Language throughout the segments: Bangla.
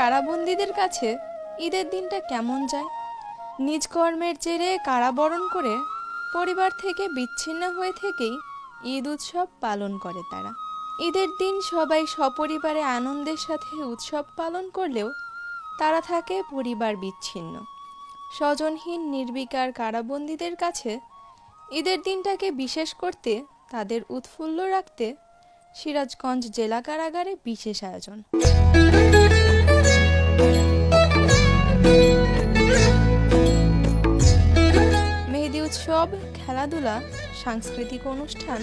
কারাবন্দীদের কাছে ঈদের দিনটা কেমন যায়? নিজ কর্মের জেরে কারাবরণ করে পরিবার থেকে বিচ্ছিন্ন হয়ে থেকেই ঈদ উৎসব পালন করে তারা। ঈদের দিন সবাই সপরিবারে আনন্দের সাথে উৎসব পালন করলেও তারা থাকে পরিবার বিচ্ছিন্ন। স্বজনহীন নির্বিকার কারাবন্দীদের কাছে ঈদের দিনটাকে বিশেষ করতে, তাদের উৎফুল্ল রাখতে সিরাজগঞ্জ জেলা কারাগারে বিশেষ আয়োজন। মেহেদি উৎসব, খেলাধুলা, সাংস্কৃতিক অনুষ্ঠান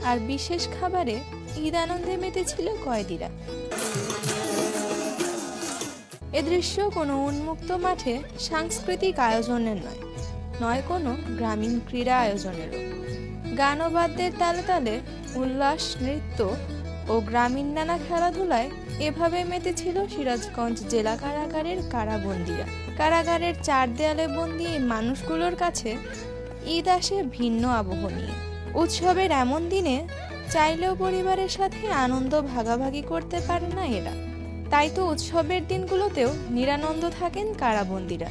আর বিশেষ খাবারে ঈদ আনন্দে মেতেছিল কয়েদিরা। এ দৃশ্য কোনো উন্মুক্ত মাঠে সাংস্কৃতিক আয়োজনের নয় কোনো গ্রামীণ ক্রীড়া আয়োজনেরও। গান ও বাদ্যের তালে তালে উল্লাস, নৃত্য ও গ্রামীণ নানা খেলাধুলায় এভাবে মেতেছিল সিরাজগঞ্জ জেলা কারাগারের কারাবন্দীরা। কারাগারের চার দেয়ালে বন্দী এই মানুষগুলোর কাছে ঈদ আসে ভিন্ন আবহ নিয়ে। উৎসবের এমন দিনে চাইলেও পরিবারের সাথে আনন্দ ভাগাভাগি করতে পারে না এরা। তাই তো উৎসবের দিনগুলোতেও নিরানন্দ থাকেন কারাবন্দীরা।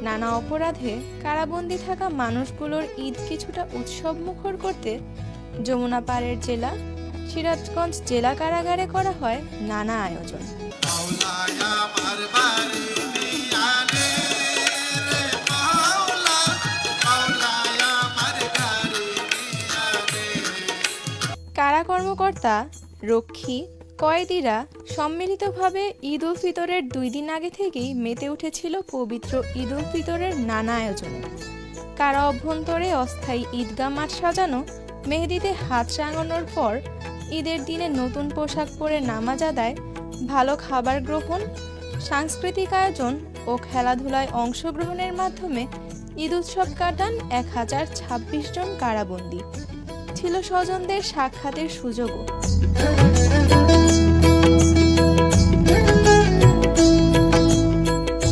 নানা অপরাধে কারাবন্দী থাকা মানুষগুলোর ঈদ কিছুটা উৎসব মুখর করতে যমুনা পাড়ের জেলা সিরাজগঞ্জ জেলা কারাগারে করা হয় নানা আয়োজন। কারা কর্মকর্তা, রক্ষী, কয়েদিরা সম্মিলিতভাবে ঈদ উল ফিতরের 2 দিন আগে থেকেই মেতে উঠেছিল পবিত্র ঈদ উল ফিতরের নানা আয়োজনে। কারা অভ্যন্তরে অস্থায়ী ঈদগাহ মাঠ সাজানো, মেহেদিতে হাত রাঙানোর পর ঈদের দিনে নতুন পোশাক পরে নামাজ আদায়, ভালো খাবার গ্রহণ, সাংস্কৃতিক আয়োজন ও খেলাধুলায় অংশগ্রহণের মাধ্যমে ঈদ উৎসব কাটান 1026 জন কারাবন্দী। ছিল স্বজনদের সাক্ষাতের সুযোগও।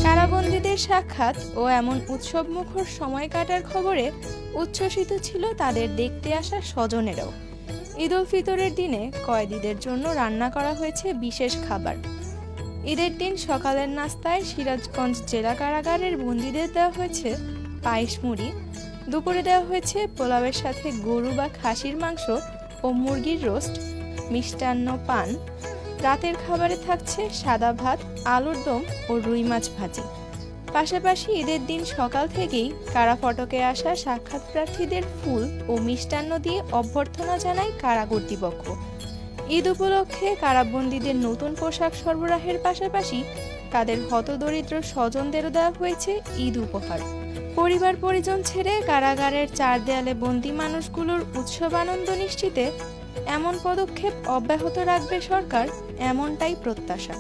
কারাবন্দীদের সাক্ষাৎ ও এমন উৎসব মুখর সময় কাটার খবরে উচ্ছ্বসিত ছিল তাদের দেখতে আসা স্বজনেরাও। ঈদ উল ফিতরের দিনে কয়েদিদের জন্য রান্না করা হয়েছে বিশেষ খাবার। ঈদের দিন সকালের নাস্তায় সিরাজগঞ্জ জেলা কারাগারের বন্দীদের দেওয়া হয়েছে পায়েস মুড়ি, দুপুরে দেওয়া হয়েছে পোলাওয়ের সাথে গরু বা খাসির মাংস ও মুরগির রোস্ট, মিষ্টান্ন, পান। রাতের খাবারে থাকছে সাদা ভাত, আলুর দম ও রুই মাছ ভাজি। পাশাপাশি ঈদের দিন সকাল থেকেই কারা ফটকে আসা সাক্ষাৎ প্রার্থীদের ফুল ও মিষ্টান্ন দিয়ে অভ্যর্থনা জানায় কারা কর্তৃপক্ষ। ঈদ উপলক্ষে কারাবন্দীদের নতুন পোশাক সরবরাহের পাশাপাশি তাদের হতদরিদ্র স্বজনদেরও দেওয়া হয়েছে ঈদ উপহার। পরিবার পরিজন ছেড়ে কারাগারের 4 দেয়ালে বন্দী মানুষগুলোর উৎসব আনন্দ নিশ্চিতে এমন পদক্ষেপ অব্যাহত রাখবে সরকার, এমনটাই প্রত্যাশা।